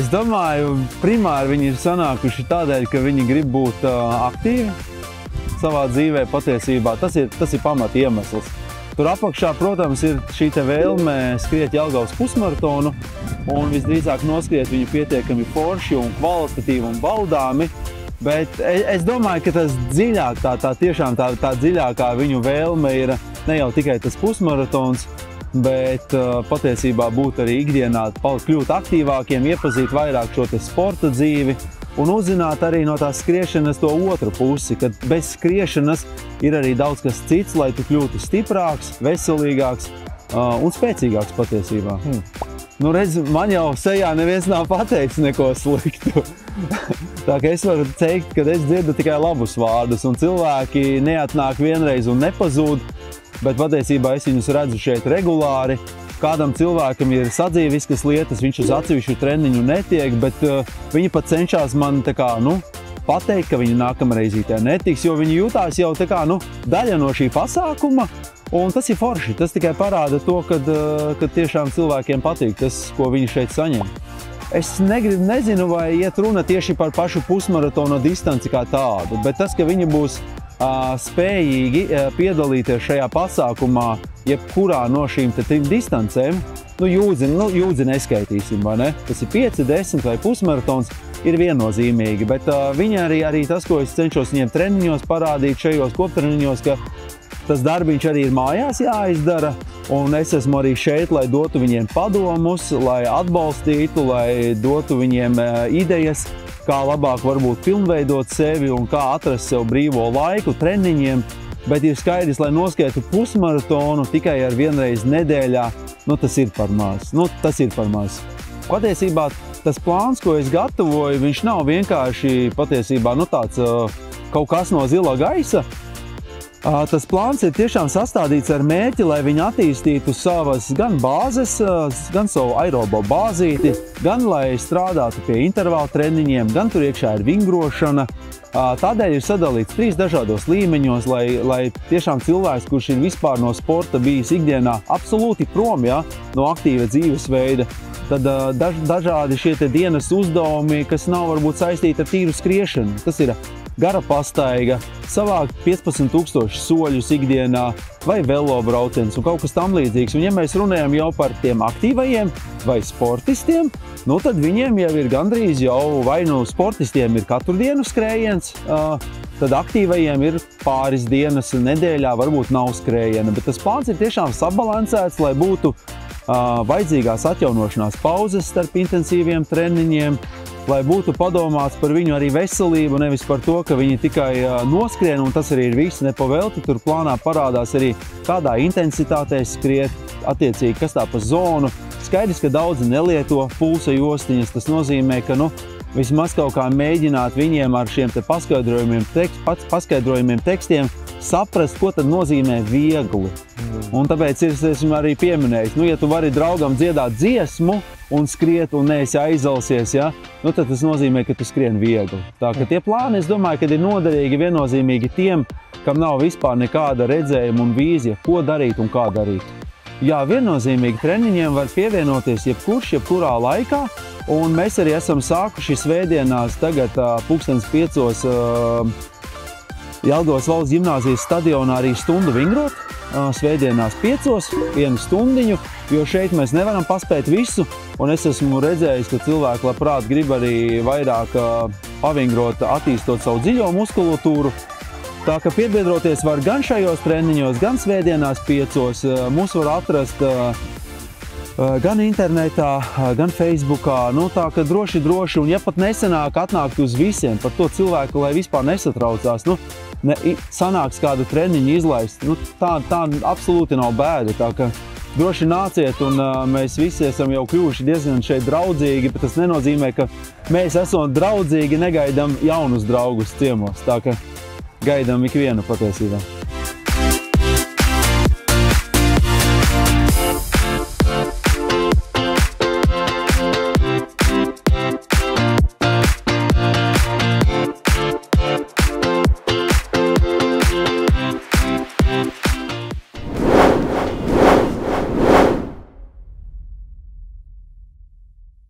Es domāju, primāri viņi ir sanākuši tādēļ, ka viņi grib būt aktīvi savā dzīvē patiesībā. Tas ir pamat iemesls. Tur apakšā, protams, ir šī te vēlme skriet Jelgavas pusmaratonu un visdrīzāk noskriet viņu pietiekami forši un kvalitatīvi un baudāmi. Bet es domāju, ka tas dziļāk, tiešām tā dziļākā viņu vēlme ir ne jau tikai tas pusmaratons, bet patiesībā būt arī ikdienā, kļūt aktīvākiem, iepazīt vairāk šo te sporta dzīvi un uzzināt arī no tās skriešanas to otru pusi, kad bez skriešanas ir arī daudz kas cits, lai tu kļūtu stiprāks, veselīgāks un spēcīgāks patiesībā. Nu redz, man jau sejā neviens nav pateicis neko sliktu. Tā ka es varu teikt, ka es dzirdu tikai labus vārdus un cilvēki neatnāk vienreiz un nepazūd, bet patiesībā es viņus redzu šeit regulāri. Kādam cilvēkam ir sadzīviskas lietas, viņš uz atsevišķu treniņu netiek, bet viņi pat cenšas man pateikt, ka viņi nākamreizītē netiks, jo viņi jūtās jau daļa no šī pasākuma, un tas ir forši. Tas tikai parāda to, ka tiešām cilvēkiem patīk tas, ko viņi šeit saņem. Es nezinu, vai iet runa tieši par pašu pusmaratona distanci kā tādu, bet tas, ka viņi būs spējīgi piedalīties šajā pasākumā jebkurā no šīm trim distancēm, jūdzi neskaitīsim, vai ne? Tas ir 5, 10 vai pusmaratons, ir viennozīmīgi, bet viņi arī tas, ko es cenšos viņiem treniņos parādīt, šajos koptreniņos, ka tas darbiņš arī ir mājās jāizdara, un es esmu arī šeit, lai dotu viņiem padomus, lai atbalstītu, lai dotu viņiem idejas, kā labāk varbūt pilnveidot sevi un kā atrast sev brīvo laiku treniņiem, bet ir skaidrs, lai noskriētu pusmaratonu tikai ar vienreiz nedēļā, tas ir par maz. Tas ir par maz. Patiesībā tas plāns, ko es gatavoju, viņš nav vienkārši patiesībā tāds kaut kas no zila gaisa. Tas plāns ir tiešām sastādīts ar mērķi, lai viņi attīstītu savas gan bāzes, gan savu aerobo bāzīti, gan lai strādātu pie intervālu treniņiem, gan tur iekšā ir vingrošana. Tādēļ ir sadalīts 3 dažādos līmeņos, lai tiešām cilvēks, kurš ir vispār no sporta bijis ikdienā absolūti prom no aktīva dzīvesveida, tad dažādi šie te dienas uzdevumi, kas nav varbūt saistīti ar tīru skriešanu. Tas ir gara pastaiga, savākt 15,000 soļus ikdienā vai velobrauciens un kaut kas tam līdzīgs. Un ja mēs runājam jau par tiem aktīvajiem vai sportistiem, tad viņiem jau ir gandrīz vai sportistiem ir katru dienu skrējiens, tad aktīvajiem ir pāris dienas nedēļā, varbūt nav skrējiena. Bet tas plāns ir tiešām sabalansēts, lai būtu vajadzīgās atjaunošanās pauzes starp intensīviem treniņiem, lai būtu padomāts par viņu arī veselību, nevis par to, ka viņi tikai noskrien, un tas arī ir viss nepavelti. Tur plānā parādās arī, kādā intensitātē skriet, attiecīgi, kas tā pa zonu. Skaidrs, ka daudzi nelieto pulsa jostiņas, tas nozīmē, ka vismaz kaut kā mēģināt viņiem ar šiem te paskaidrojumiem tekstiem saprast, ko tad nozīmē viegli. Un tāpēc esmu arī pieminējis, ja tu vari draugam dziedāt dziesmu un skriet un neesi aizalsies, tad tas nozīmē, ka tu skrien viegli. Tā ka tie plāni, es domāju, ka ir noderīgi viennozīmīgi tiem, kam nav vispār nekāda redzējuma un vīzija, ko darīt un kā darīt. Jā, viennozīmīgi treniņiem var pievienoties jebkurā laikā, un mēs arī esam sākuši svētdienās tagad 5:00 Jelgavas valsts ģimnāzijas stadionā arī stundu vingrot. Svētdienās 5:00, 1 stundiņu, jo šeit mēs nevaram paspēt visu, un es esmu redzējis, ka cilvēki labprāt grib arī vairāk pavingrot, attīstot savu dziļo muskulatūru. Tā ka piebiedroties var gan šajos treniņos, gan svētdienās 5:00. Mūs var atrast gan internetā, gan Facebookā. Tā ka droši, un ja pat nesanāk atnākt uz visiem, par to cilvēku, lai vispār nesatraucās, sanāks kādu treniņu izlaist, tā absolūti nav bēda. Tā ka droši nāciet, un mēs visi esam jau kļuvuši diezgan šeit draudzīgi, bet tas nenozīmē, ka mēs esam draudzīgi, negaidām jaunus draugus ciemos, tā ka gaidām ikvienu patiesībā.